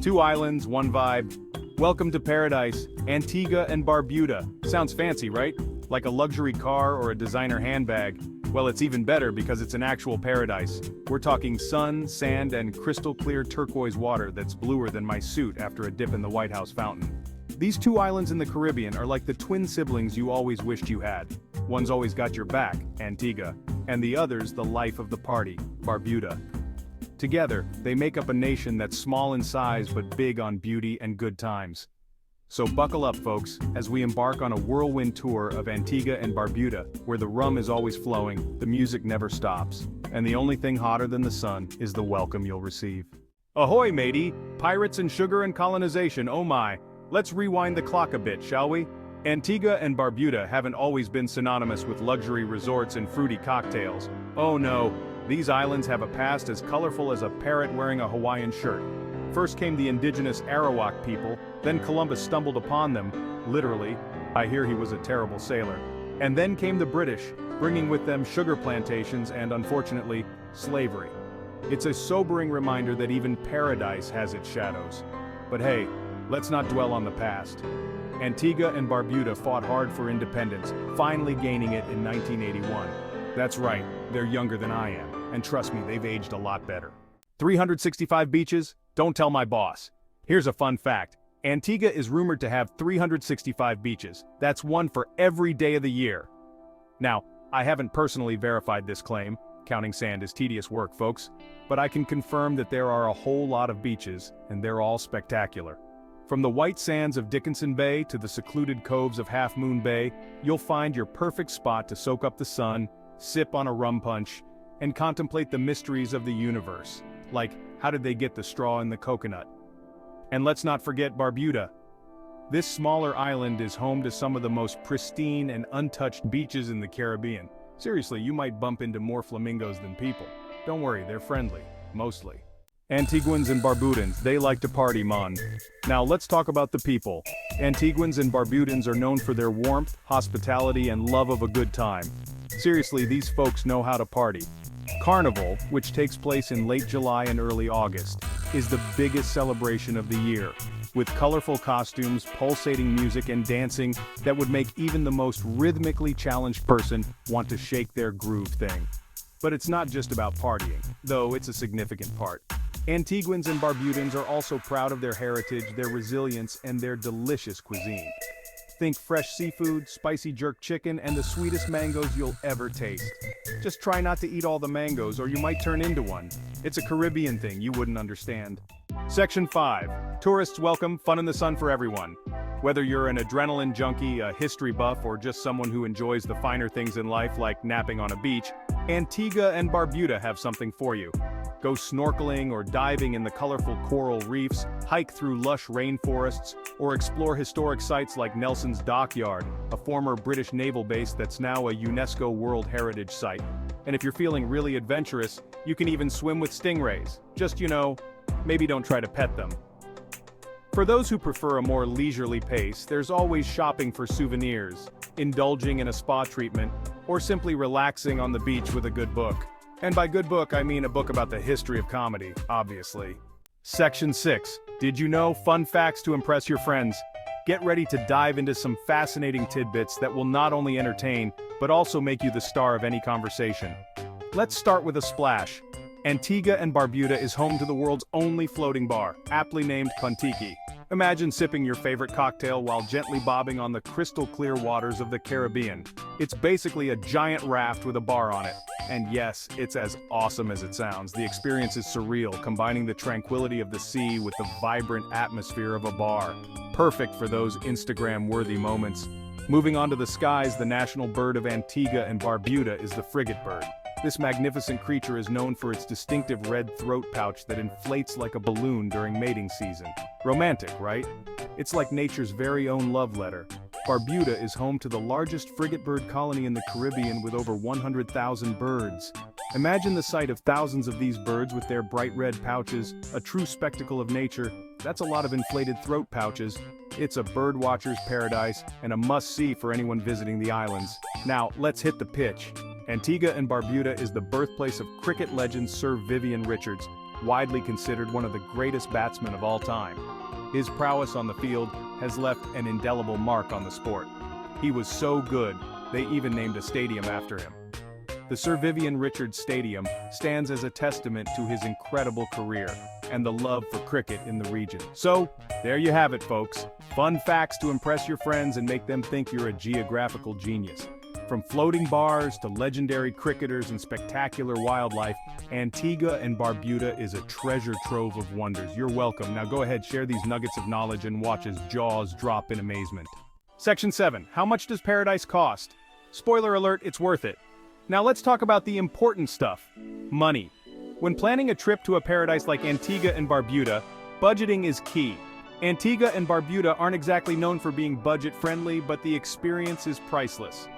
Two islands, one vibe. Welcome to paradise, Antigua and Barbuda. Sounds fancy, right? Like a luxury car or a designer handbag. Well, it's even better because it's an actual paradise. We're talking sun, sand, and crystal clear turquoise water that's bluer than my suit after a dip in the White House fountain. These two islands in the Caribbean are like the twin siblings you always wished you had. One's always got your back, Antigua, and the other's the life of the party, Barbuda. Together, they make up a nation that's small in size but big on beauty and good times. So buckle up, folks, as we embark on a whirlwind tour of Antigua and Barbuda, where the rum is always flowing, the music never stops, and the only thing hotter than the sun is the welcome you'll receive. Ahoy, matey! Pirates and sugar and colonization, oh my! Let's rewind the clock a bit, shall we? Antigua and Barbuda haven't always been synonymous with luxury resorts and fruity cocktails. Oh no, these islands have a past as colorful as a parrot wearing a Hawaiian shirt. First came the indigenous Arawak people, then Columbus stumbled upon them, literally. I hear he was a terrible sailor. And then came the British, bringing with them sugar plantations and, unfortunately, slavery. It's a sobering reminder that even paradise has its shadows. But hey, let's not dwell on the past. Antigua and Barbuda fought hard for independence, finally gaining it in 1981. That's right, they're younger than I am, and trust me, they've aged a lot better. 365 beaches? Don't tell my boss. Here's a fun fact. Antigua is rumored to have 365 beaches. That's one for every day of the year. Now, I haven't personally verified this claim. Counting sand is tedious work, folks. But I can confirm that there are a whole lot of beaches, and they're all spectacular. From the white sands of Dickinson Bay to the secluded coves of Half Moon Bay, you'll find your perfect spot to soak up the sun, sip on a rum punch, and contemplate the mysteries of the universe. Like, how did they get the straw in the coconut? And let's not forget Barbuda. This smaller island is home to some of the most pristine and untouched beaches in the Caribbean. Seriously, you might bump into more flamingos than people. Don't worry, they're friendly, mostly. Antiguans and Barbudans, they like to party, mon. Now let's talk about the people. Antiguans and Barbudans are known for their warmth, hospitality, and love of a good time. Seriously, these folks know how to party. Carnival, which takes place in late July and early August, is the biggest celebration of the year, with colorful costumes, pulsating music, and dancing that would make even the most rhythmically challenged person want to shake their groove thing. But it's not just about partying, though it's a significant part. Antiguans and Barbudans are also proud of their heritage, their resilience, and their delicious cuisine. Think fresh seafood, spicy jerk chicken, and the sweetest mangoes you'll ever taste. Just try not to eat all the mangoes or you might turn into one. It's a Caribbean thing you wouldn't understand. Section 5. Tourists welcome, fun in the sun for everyone. Whether you're an adrenaline junkie, a history buff, or just someone who enjoys the finer things in life like napping on a beach, Antigua and Barbuda have something for you. Go snorkeling or diving in the colorful coral reefs, hike through lush rainforests, or explore historic sites like Nelson's Dockyard, a former British naval base that's now a UNESCO World Heritage Site. And if you're feeling really adventurous, you can even swim with stingrays. Just, maybe don't try to pet them. For those who prefer a more leisurely pace, there's always shopping for souvenirs, indulging in a spa treatment, or simply relaxing on the beach with a good book. And by good book, I mean a book about the history of comedy, obviously. Section 6. Did you know? Fun facts to impress your friends. Get ready to dive into some fascinating tidbits that will not only entertain, but also make you the star of any conversation. Let's start with a splash. Antigua and Barbuda is home to the world's only floating bar, aptly named Kontiki. Imagine sipping your favorite cocktail while gently bobbing on the crystal-clear waters of the Caribbean. It's basically a giant raft with a bar on it. And yes, it's as awesome as it sounds. The experience is surreal, combining the tranquility of the sea with the vibrant atmosphere of a bar. Perfect for those Instagram-worthy moments. Moving on to the skies, the national bird of Antigua and Barbuda is the frigate bird. This magnificent creature is known for its distinctive red throat pouch that inflates like a balloon during mating season. Romantic, right? It's like nature's very own love letter. Barbuda is home to the largest frigate bird colony in the Caribbean with over 100,000 birds. Imagine the sight of thousands of these birds with their bright red pouches, a true spectacle of nature. That's a lot of inflated throat pouches. It's a birdwatcher's paradise and a must-see for anyone visiting the islands. Now, let's hit the pitch. Antigua and Barbuda is the birthplace of cricket legend Sir Vivian Richards, widely considered one of the greatest batsmen of all time. His prowess on the field has left an indelible mark on the sport. He was so good, they even named a stadium after him. The Sir Vivian Richards Stadium stands as a testament to his incredible career and the love for cricket in the region. So, there you have it, folks. Fun facts to impress your friends and make them think you're a geographical genius. From floating bars to legendary cricketers and spectacular wildlife, Antigua and Barbuda is a treasure trove of wonders. You're welcome. Now go ahead, share these nuggets of knowledge and watch as jaws drop in amazement. Section 7. How much does paradise cost? Spoiler alert, it's worth it. Now let's talk about the important stuff. Money. When planning a trip to a paradise like Antigua and Barbuda, budgeting is key. Antigua and Barbuda aren't exactly known for being budget-friendly, but the experience is priceless.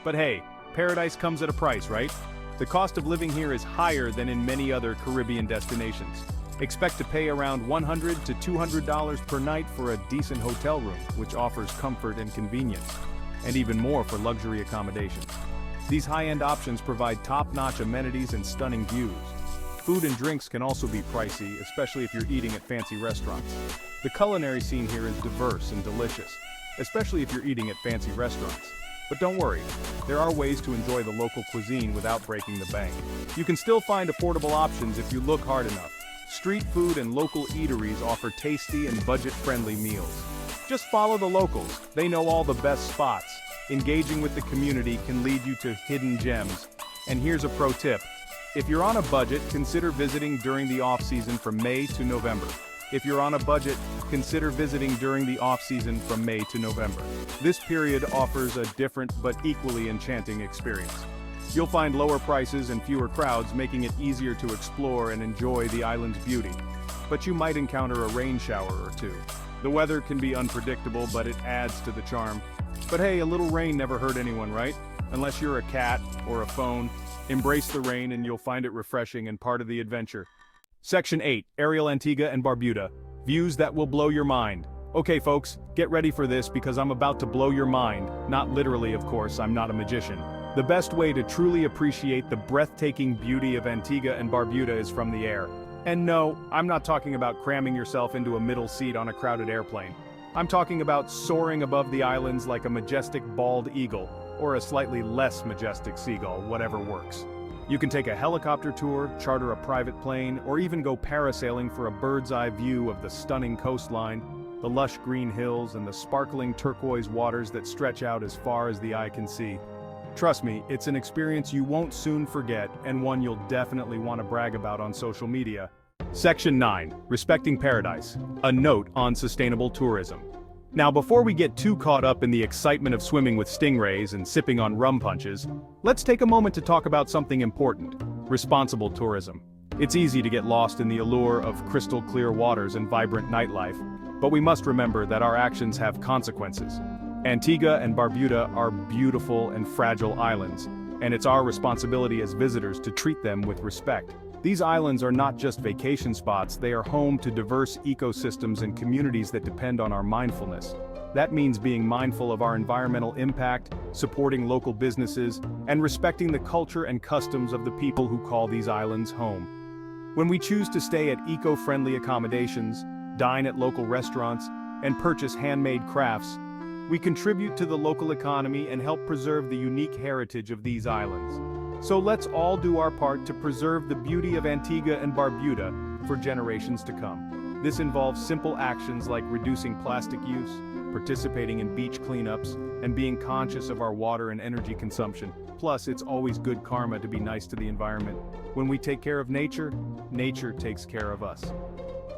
But hey, paradise comes at a price, right? The cost of living here is higher than in many other Caribbean destinations. Expect to pay around $100 to $200 per night for a decent hotel room, which offers comfort and convenience, and even more for luxury accommodations. These high-end options provide top-notch amenities and stunning views. Food and drinks can also be pricey, especially if you're eating at fancy restaurants. The culinary scene here is diverse and delicious, especially if you're eating at fancy restaurants. But don't worry, there are ways to enjoy the local cuisine without breaking the bank. You can still find affordable options if you look hard enough. Street food and local eateries offer tasty and budget-friendly meals. Just follow the locals, they know all the best spots. Engaging with the community can lead you to hidden gems. And here's a pro tip. If you're on a budget, consider visiting during the off-season from May to November. If you're on a budget, consider visiting during the off-season from May to November. This period offers a different but equally enchanting experience. You'll find lower prices and fewer crowds, making it easier to explore and enjoy the island's beauty. But you might encounter a rain shower or two. The weather can be unpredictable, but it adds to the charm. But hey, a little rain never hurt anyone, right? Unless you're a cat or a phone. Embrace the rain and you'll find it refreshing and part of the adventure. Section 8. Aerial Antigua and Barbuda. Views that will blow your mind. Okay folks, get ready for this because I'm about to blow your mind. Not literally, of course, I'm not a magician. The best way to truly appreciate the breathtaking beauty of Antigua and Barbuda is from the air. And no, I'm not talking about cramming yourself into a middle seat on a crowded airplane. I'm talking about soaring above the islands like a majestic bald eagle, or a slightly less majestic seagull, whatever works. You can take a helicopter tour, charter a private plane, or even go parasailing for a bird's-eye view of the stunning coastline, the lush green hills, and the sparkling turquoise waters that stretch out as far as the eye can see. Trust me, it's an experience you won't soon forget, and one you'll definitely want to brag about on social media. Section 9. Respecting Paradise. A note on sustainable tourism. Now before we get too caught up in the excitement of swimming with stingrays and sipping on rum punches, let's take a moment to talk about something important: responsible tourism. It's easy to get lost in the allure of crystal clear waters and vibrant nightlife, but we must remember that our actions have consequences. Antigua and Barbuda are beautiful and fragile islands, and it's our responsibility as visitors to treat them with respect. These islands are not just vacation spots, they are home to diverse ecosystems and communities that depend on our mindfulness. That means being mindful of our environmental impact, supporting local businesses, and respecting the culture and customs of the people who call these islands home. When we choose to stay at eco-friendly accommodations, dine at local restaurants, and purchase handmade crafts, we contribute to the local economy and help preserve the unique heritage of these islands. So let's all do our part to preserve the beauty of Antigua and Barbuda for generations to come. This involves simple actions like reducing plastic use, participating in beach cleanups, and being conscious of our water and energy consumption. Plus, it's always good karma to be nice to the environment. When we take care of nature, nature takes care of us.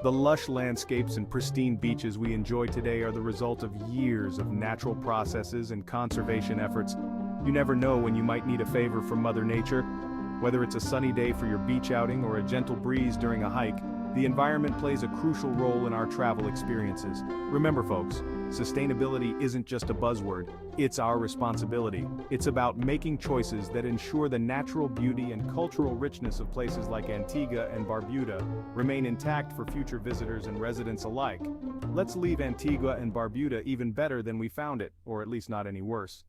The lush landscapes and pristine beaches we enjoy today are the result of years of natural processes and conservation efforts. You never know when you might need a favor from Mother Nature. Whether it's a sunny day for your beach outing or a gentle breeze during a hike, the environment plays a crucial role in our travel experiences. Remember folks, sustainability isn't just a buzzword, it's our responsibility. It's about making choices that ensure the natural beauty and cultural richness of places like Antigua and Barbuda remain intact for future visitors and residents alike. Let's leave Antigua and Barbuda even better than we found it, or at least not any worse.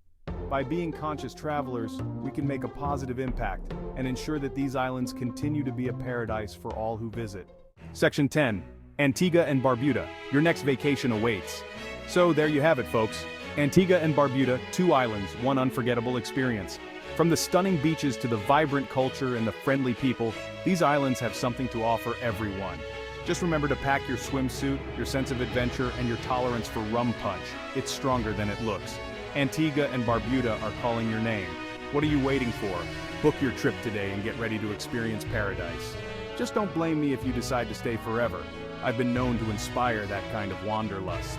By being conscious travelers, we can make a positive impact and ensure that these islands continue to be a paradise for all who visit. Section 10. Antigua and Barbuda. Your next vacation awaits. So there you have it, folks. Antigua and Barbuda, 2 islands, 1 unforgettable experience. From the stunning beaches to the vibrant culture and the friendly people, these islands have something to offer everyone. Just remember to pack your swimsuit, your sense of adventure, and your tolerance for rum punch. It's stronger than it looks. Antigua and Barbuda are calling your name. What are you waiting for? Book your trip today and get ready to experience paradise. Just don't blame me if you decide to stay forever. I've been known to inspire that kind of wanderlust.